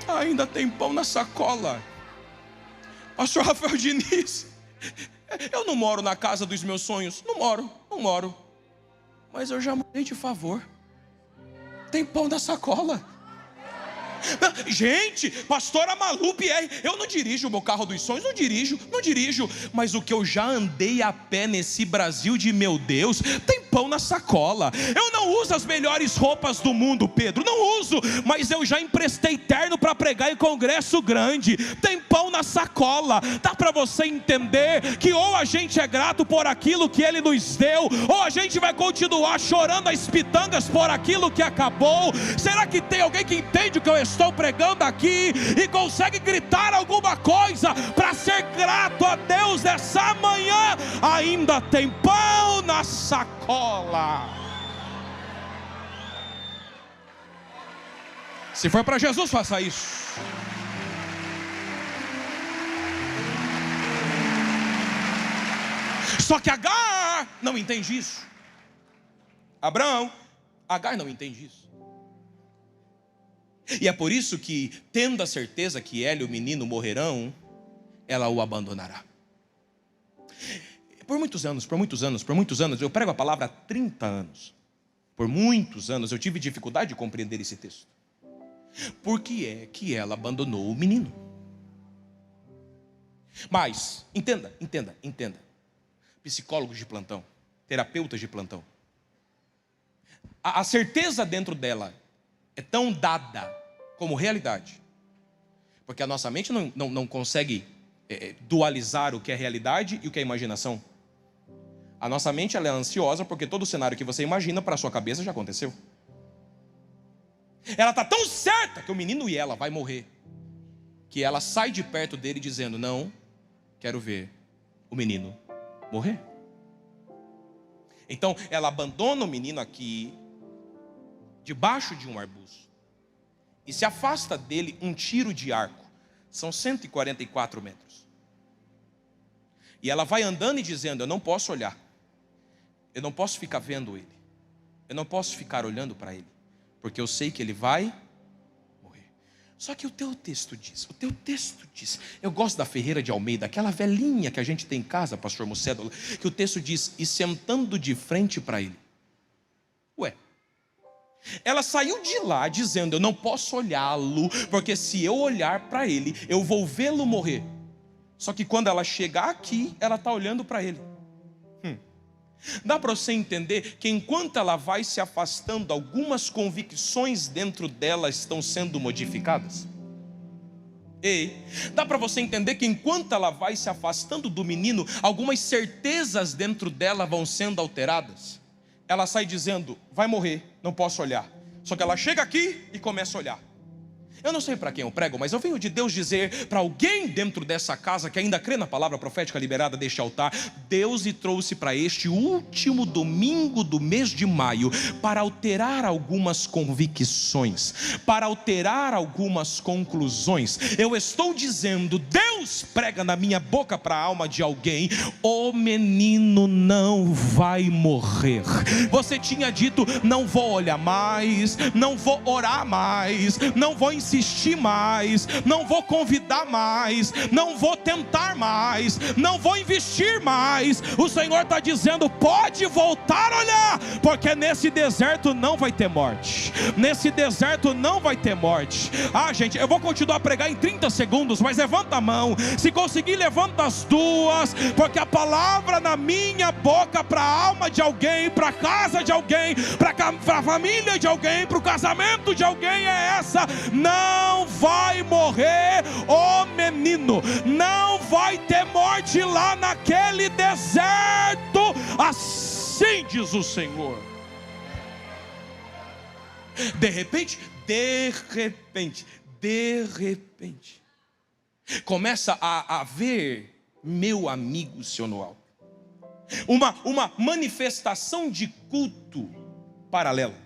Ainda tem pão na sacola. Pastor Rafael Diniz, eu não moro na casa dos meus sonhos. Não moro. Mas eu já mudei de favor. Tem pão na sacola. Gente, pastora Malu Pierre, eu não dirijo o meu carro dos sonhos, não dirijo, mas o que eu já andei a pé nesse Brasil de meu Deus, tem pão na sacola. Eu não uso as melhores roupas do mundo, Pedro, não uso, mas eu já emprestei terno para pregar em congresso grande. Tem pão na sacola. Dá para você entender que ou a gente é grato por aquilo que Ele nos deu, ou a gente vai continuar chorando as pitangas por aquilo que acabou. Será que tem alguém que entende o que eu estou pregando aqui e consegue gritar alguma coisa para ser grato a Deus nessa manhã? Ainda tem pão na sacola. Se for para Jesus, faça isso. Só que Agar não entende isso. Abraão, Agar não entende isso. E é por isso que, tendo a certeza que ela e o menino morrerão, ela o abandonará. Por muitos anos, eu prego a palavra há 30 anos. Por muitos anos eu tive dificuldade de compreender esse texto. Por que é que ela abandonou o menino? Mas, entenda. Psicólogos de plantão, terapeutas de plantão. A certeza dentro dela é tão dada como realidade, porque a nossa mente não consegue dualizar o que é realidade e o que é imaginação. A nossa mente ela é ansiosa porque todo o cenário que você imagina para a sua cabeça já aconteceu. Ela está tão certa que o menino e ela vai morrer, que ela sai de perto dele dizendo: não quero ver o menino morrer. Então ela abandona o menino aqui, debaixo de um arbusto, e se afasta dele um tiro de arco. São 144 metros. E ela vai andando e dizendo: eu não posso olhar, eu não posso ficar vendo ele, eu não posso ficar olhando para ele, porque eu sei que ele vai morrer. Só que o teu texto diz, eu gosto da Ferreira de Almeida, aquela velhinha que a gente tem em casa, pastor Mucédola, que o texto diz: e sentando de frente para ele. Ué, ela saiu de lá dizendo: eu não posso olhá-lo, porque se eu olhar para ele, eu vou vê-lo morrer. Só que quando ela chegar aqui, ela está olhando para ele. Dá para você entender que enquanto ela vai se afastando, algumas convicções dentro dela estão sendo modificadas? Ei, dá para você entender que enquanto ela vai se afastando do menino, algumas certezas dentro dela vão sendo alteradas. Ela sai dizendo, vai morrer, não posso olhar. Só que ela chega aqui e começa a olhar. Eu não sei para quem eu prego, mas eu venho de Deus dizer para alguém dentro dessa casa que ainda crê na palavra profética liberada deste altar: Deus lhe trouxe para este último domingo do mês de maio para alterar algumas convicções, para alterar algumas conclusões. Eu estou dizendo, Deus prega na minha boca para a alma de alguém: o menino não vai morrer. Você tinha dito, não vou olhar mais, não vou orar mais, não vou insistir mais, não vou convidar mais, não vou tentar mais, não vou investir mais. O Senhor está dizendo, pode voltar a olhar, porque nesse deserto não vai ter morte, nesse deserto não vai ter morte. Gente, eu vou continuar a pregar em 30 segundos, mas levanta a mão, se conseguir levanta as duas, porque a palavra na minha boca para a alma de alguém, para a casa de alguém, para a família de alguém, para o casamento de alguém é essa: não vai morrer o menino, não vai ter morte lá naquele deserto, assim diz o Senhor. De repente, começa a haver, meu amigo Sionoal, uma manifestação de culto paralela.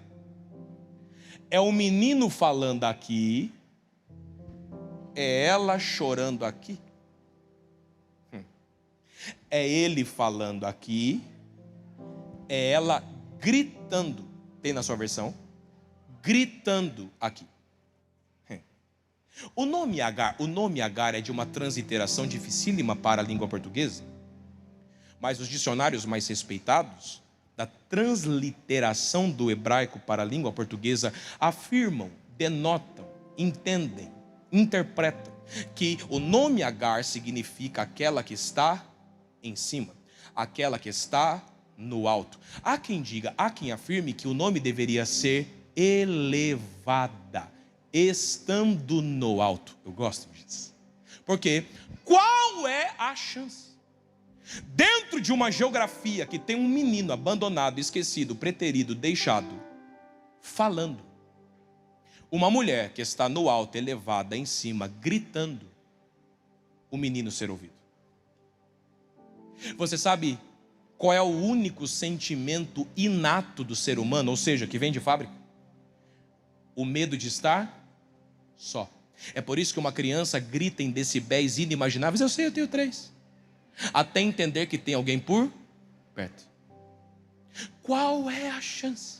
É o menino falando aqui, é ela chorando aqui, é ele falando aqui, é ela gritando, tem na sua versão, gritando aqui. O nome Agar é de uma transliteração dificílima para a língua portuguesa, mas os dicionários mais respeitados da transliteração do hebraico para a língua portuguesa afirmam, denotam, entendem, interpretam que o nome Agar significa aquela que está em cima, aquela que está no alto. Há quem diga, há quem afirme que o nome deveria ser elevada, estando no alto. Eu gosto disso. Porque qual é a chance? Dentro de uma geografia que tem um menino abandonado, esquecido, preterido, deixado, falando, uma mulher que está no alto, elevada, em cima, gritando, o menino ser ouvido. Você sabe qual é o único sentimento inato do ser humano, ou seja, que vem de fábrica? O medo de estar só. É por isso que uma criança grita em decibéis inimagináveis. Eu sei, eu tenho 3. Até entender que tem alguém por perto. Qual é a chance?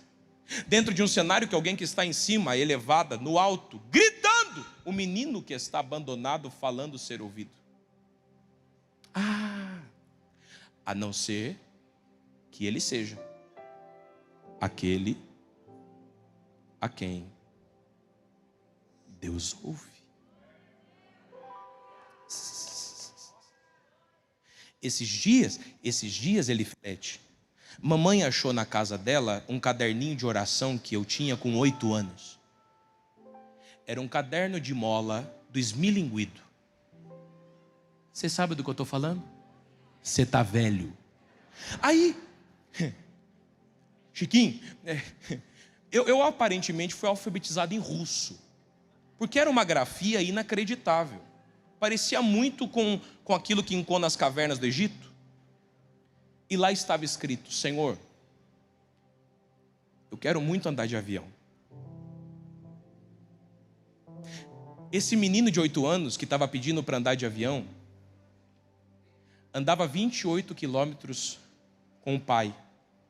Dentro de um cenário que alguém que está em cima, elevada, no alto, gritando, o menino que está abandonado falando ser ouvido. A não ser que ele seja aquele a quem Deus ouve. Esses dias ele reflete. Mamãe achou na casa dela um caderninho de oração que eu tinha com 8 anos. Era um caderno de mola do esmilinguido. Você sabe do que eu estou falando? Você está velho. Aí, Chiquinho, eu aparentemente fui alfabetizado em russo, porque era uma grafia inacreditável. Parecia muito com aquilo que encontra nas cavernas do Egito. E lá estava escrito: Senhor, eu quero muito andar de avião. Esse menino de 8 anos que estava pedindo para andar de avião, andava 28 quilômetros com o pai,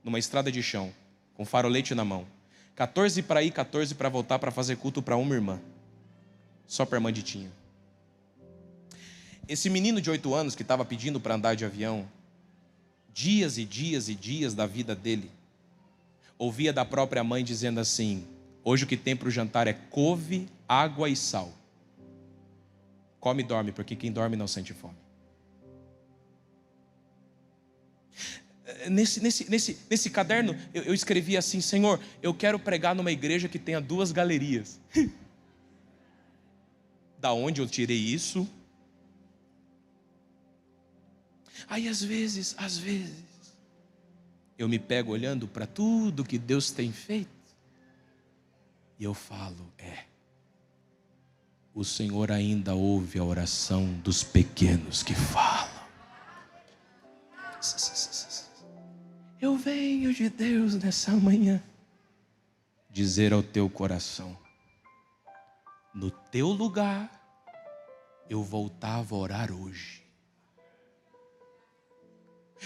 numa estrada de chão, com farolete na mão. 14 para ir, 14 para voltar, para fazer culto para uma irmã. Só para a irmã Ditinha. Esse menino de 8 anos que estava pedindo para andar de avião, dias e dias e dias da vida dele, ouvia da própria mãe dizendo assim: hoje o que tem para o jantar é couve, água e sal. Come e dorme, porque quem dorme não sente fome. Nesse caderno eu escrevi assim: Senhor, eu quero pregar numa igreja que tenha 2 galerias. Da onde eu tirei isso? Aí às vezes, eu me pego olhando para tudo que Deus tem feito e eu falo, o Senhor ainda ouve a oração dos pequenos que falam. Eu venho de Deus nessa manhã dizer ao teu coração, no teu lugar eu voltava a orar hoje.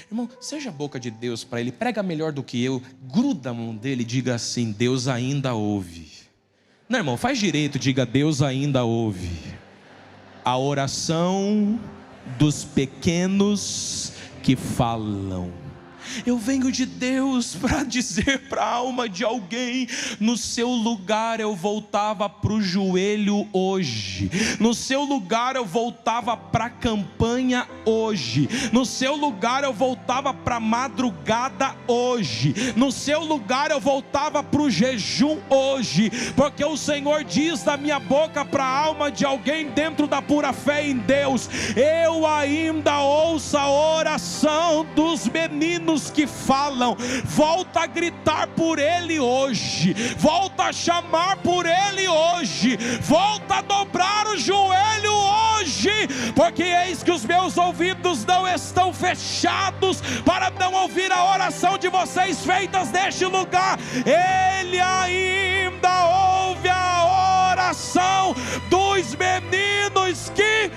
Irmão, seja a boca de Deus para ele, prega melhor do que eu, gruda a mão dele e diga assim, Deus ainda ouve. Não, irmão, faz direito, diga, Deus ainda ouve a oração dos pequenos que falam. Eu venho de Deus para dizer para a alma de alguém, no seu lugar eu voltava para o joelho hoje, no seu lugar eu voltava para a campanha hoje, no seu lugar eu voltava para a madrugada hoje, no seu lugar eu voltava para o jejum hoje, porque o Senhor diz da minha boca para a alma de alguém dentro da pura fé em Deus, eu ainda ouço a oração dos meninos que falam. Volta a gritar por ele hoje, volta a chamar por ele hoje, volta a dobrar o joelho hoje, porque eis que os meus ouvidos não estão fechados para não ouvir a oração de vocês feitas neste lugar. Ele ainda ouve a oração dos meninos que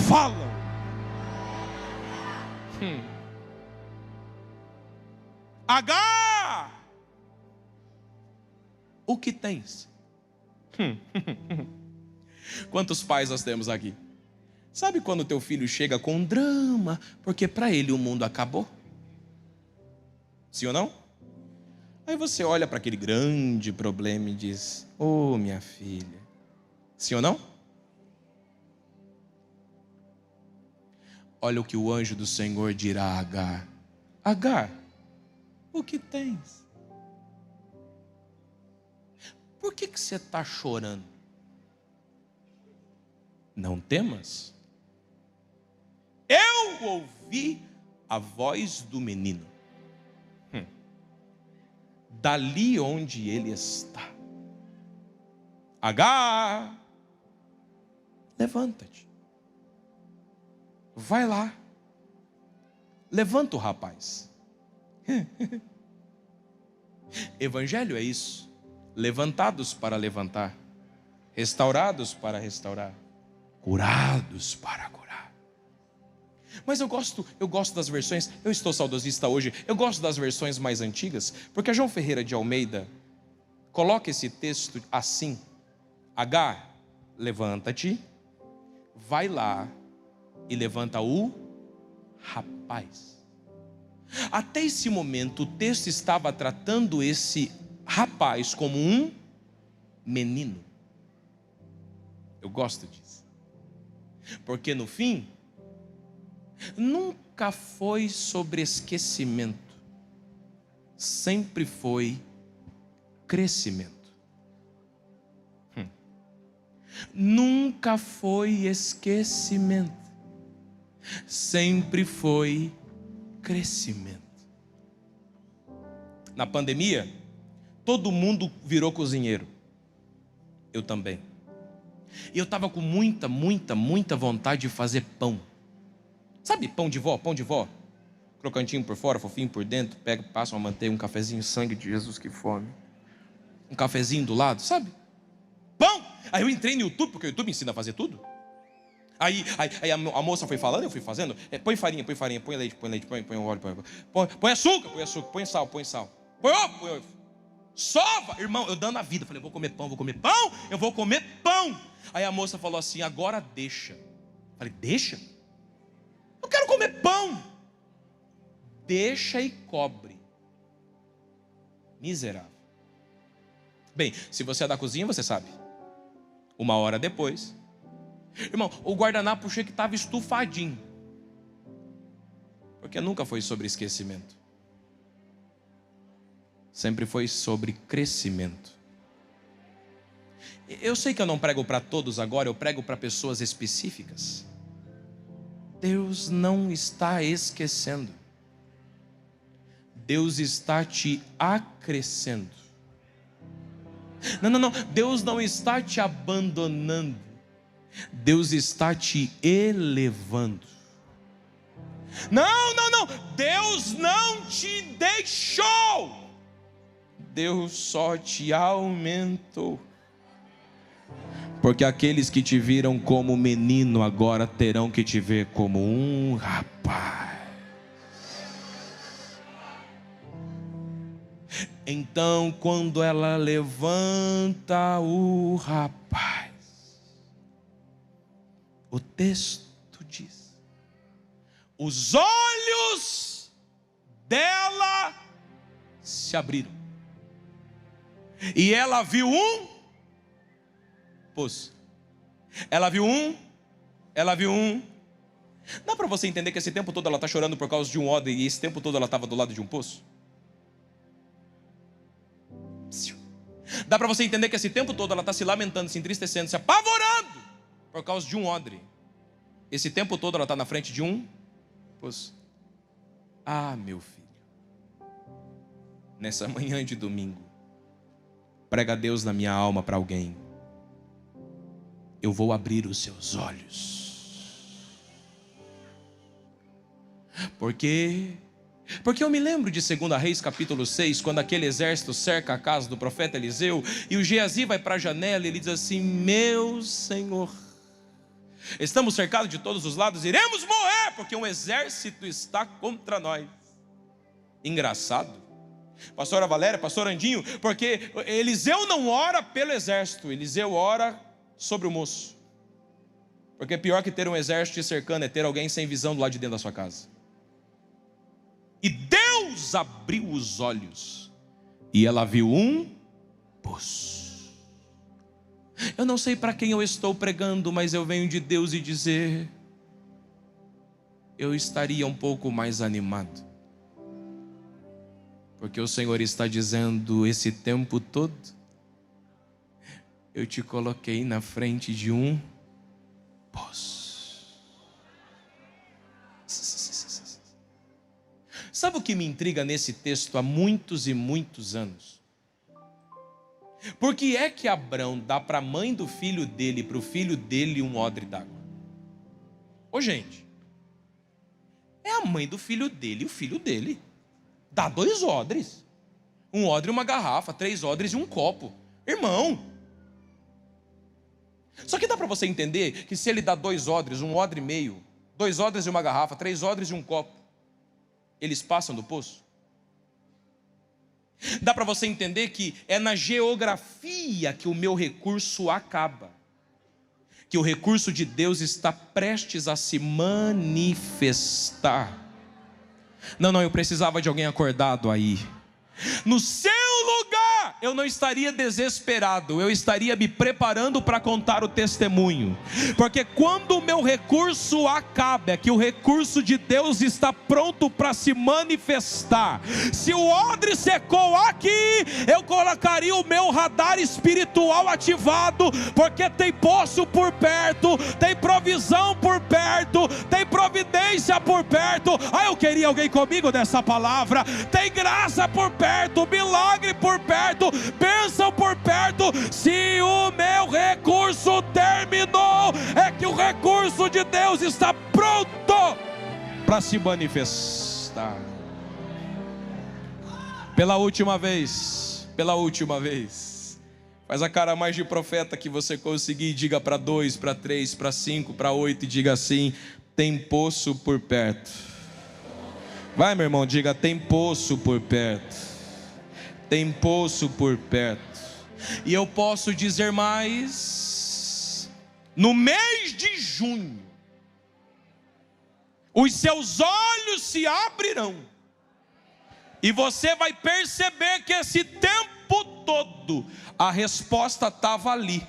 falam. Agar, o que tens? Quantos pais nós temos aqui? Sabe quando teu filho chega com um drama, porque para ele o mundo acabou? Sim ou não? Aí você olha para aquele grande problema e diz, oh minha filha, sim ou não? Olha o que o anjo do Senhor dirá a Agar. Agar, o que tens? Por que você está chorando? Não temas. Eu ouvi a voz do menino. Dali onde ele está. Agar, levanta-te. Vai lá. Levanta o rapaz. Evangelho é isso. Levantados para levantar, restaurados para restaurar, curados para curar. Mas eu gosto das versões, eu estou saudosista hoje, eu gosto das versões mais antigas, porque a João Ferreira de Almeida coloca esse texto assim: Agar, levanta-te, vai lá e levanta o rapaz. Até esse momento o texto estava tratando esse rapaz como um menino. Eu gosto disso, porque no fim nunca foi sobre esquecimento, sempre foi crescimento. Nunca foi esquecimento, sempre foi crescimento. Na pandemia, todo mundo virou cozinheiro. Eu também. E eu estava com muita vontade de fazer pão. Sabe pão de vó? Pão de vó? Crocantinho por fora, fofinho por dentro. Pega, passa uma manteiga, um cafezinho, sangue de Jesus, que fome. Um cafezinho do lado, sabe? Pão! Aí eu entrei no YouTube, porque o YouTube ensina a fazer tudo. Aí a moça foi falando, eu fui fazendo. Põe farinha, põe leite, põe óleo, põe açúcar, põe sal. Põe ovo, põe ovo. Sova, irmão, eu dando a vida. Falei, eu vou comer pão. Aí a moça falou assim, agora deixa. Falei, deixa? Eu quero comer pão. Deixa e cobre. Miserável. Bem, se você é da cozinha, você sabe. 1 hora depois, irmão, o guardanapo achei que estava estufadinho. Porque nunca foi sobre esquecimento. Sempre foi sobre crescimento. Eu sei que eu não prego para todos agora, eu prego para pessoas específicas. Deus não está esquecendo. Deus está te acrescendo. Não. Deus não está te abandonando. Deus está te elevando. Não. Deus não te deixou. Deus só te aumentou. Porque aqueles que te viram como menino agora terão que te ver como um rapaz. Então, quando ela levanta o rapaz, o texto diz: os olhos dela se abriram, e ela viu um poço. Ela viu um. Dá para você entender que esse tempo todo ela está chorando por causa de um odre, e esse tempo todo ela estava do lado de um poço? Dá para você entender que esse tempo todo ela está se lamentando, se entristecendo, se apavorando por causa de um odre. Esse tempo todo ela está na frente de um poço. Ah, meu filho, nessa manhã de domingo, prega Deus na minha alma para alguém. Eu vou abrir os seus olhos. Porque eu me lembro de 2 Reis capítulo 6, quando aquele exército cerca a casa do profeta Eliseu, e o Geazi vai para a janela e ele diz assim: meu Senhor, estamos cercados de todos os lados, iremos morrer, porque um exército está contra nós. Engraçado, pastora Valéria, pastor Andinho, porque Eliseu não ora pelo exército, Eliseu ora sobre o moço. Porque pior que ter um exército te cercando é ter alguém sem visão do lado de dentro da sua casa. E Deus abriu os olhos, e ela viu um poço. Eu não sei para quem eu estou pregando, mas eu venho de Deus e dizer: eu estaria um pouco mais animado, porque o Senhor está dizendo: esse tempo todo eu te coloquei na frente de um poço. Sabe o que me intriga nesse texto há muitos e muitos anos? Por que é que Abrão dá para a mãe do filho dele, para o filho dele, um odre d'água? Ô gente, é a mãe do filho dele e o filho dele. Dá 2 odres. Um odre e uma garrafa, 3 odres e um copo. Irmão. Só que dá para você entender que se ele dá 2 odres, 1 odre e meio, 2 odres e uma garrafa, 3 odres e um copo, eles passam do poço? Dá para você entender que é na geografia que o meu recurso acaba, que o recurso de Deus está prestes a se manifestar. Não, eu precisava de alguém acordado aí. No seu lugar, eu não estaria desesperado, eu estaria me preparando para contar o testemunho. Porque quando o meu recurso acaba, é que o recurso de Deus está pronto para se manifestar. Se o odre secou aqui, eu colocaria o meu radar espiritual ativado, porque tem poço por perto, tem provisão por perto, tem providência por perto. Eu queria alguém comigo nessa palavra. Tem graça por perto, milagre por perto, bênção por perto. Se o meu recurso terminou, é que o recurso de Deus está pronto para se manifestar. Pela última vez, faz a cara mais de profeta que você conseguir, diga para 2, para 3, para 5, para 8 e diga assim: tem poço por perto. Vai, meu irmão, diga: tem poço por perto. Tem poço por perto. E eu posso dizer mais: no mês de junho, os seus olhos se abrirão, e você vai perceber que esse tempo todo a resposta estava ali,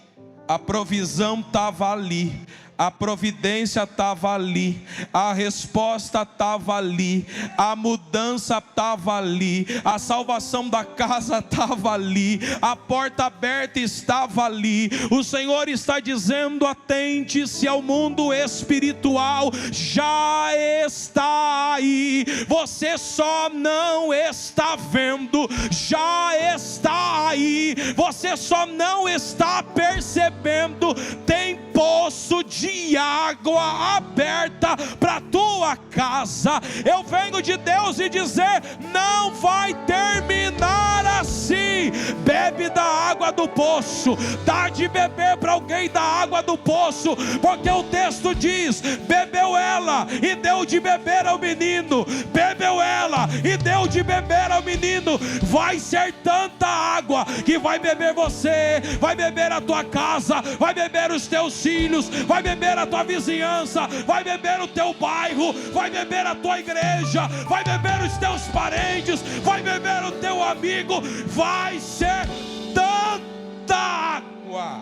a provisão estava ali, A providência estava ali, a resposta estava ali, a mudança estava ali, a salvação da casa estava ali, a porta aberta estava ali. O Senhor está dizendo: atente-se ao mundo espiritual, já está aí, você só não está vendo, já está aí, você só não está percebendo. Tem poço de água aberta para tua casa. Eu venho de Deus e dizer: não vai terminar assim. Bebe da água do poço, dá de beber para alguém da água do poço, porque o texto diz: bebeu ela e deu de beber ao menino, bebeu ela e deu de beber ao menino. Vai ser tanta água que vai beber você, vai beber a tua casa, vai beber os teus filhos, vai beber a tua vizinhança, vai beber o teu bairro, vai beber a tua igreja, vai beber os teus parentes, vai beber o teu amigo. Vai ser tanta água.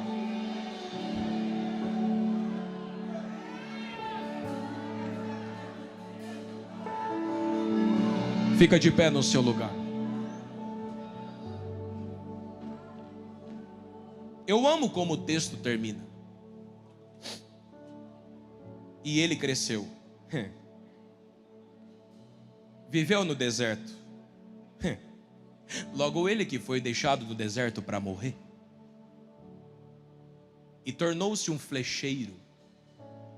Fica de pé no seu lugar. Eu amo como o texto termina. E ele cresceu. Viveu no deserto. Logo ele que foi deixado do deserto para morrer. E tornou-se um flecheiro.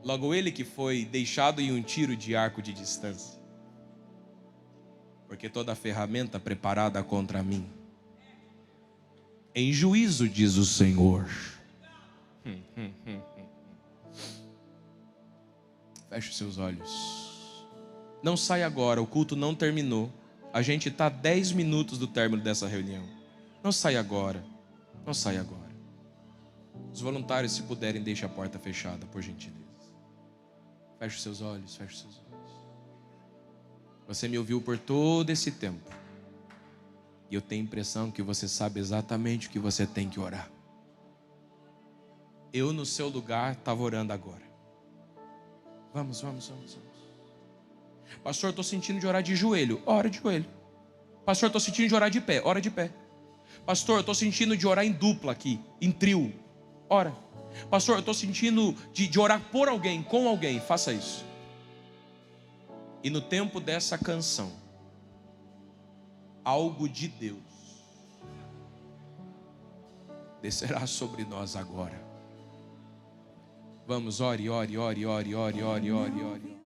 Logo ele que foi deixado em um tiro de arco de distância. Porque toda ferramenta preparada contra mim, em juízo, diz o Senhor. Feche os seus olhos. Não sai agora, o culto não terminou. A gente está a 10 minutos do término dessa reunião. Não sai agora. Não sai agora. Os voluntários, se puderem, deixem a porta fechada, por gentileza. Feche os seus olhos, feche os seus olhos. Você me ouviu por todo esse tempo. E eu tenho a impressão que você sabe exatamente o que você tem que orar. Eu no seu lugar estava orando agora. Vamos. Pastor, estou sentindo de orar de joelho. Ora de joelho. Pastor, estou sentindo de orar de pé. Ora de pé. Pastor, estou sentindo de orar em dupla aqui, em trio. Ora. Pastor, eu estou sentindo de orar por alguém, com alguém. Faça isso. E no tempo dessa canção, algo de Deus descerá sobre nós agora. Vamos, ore.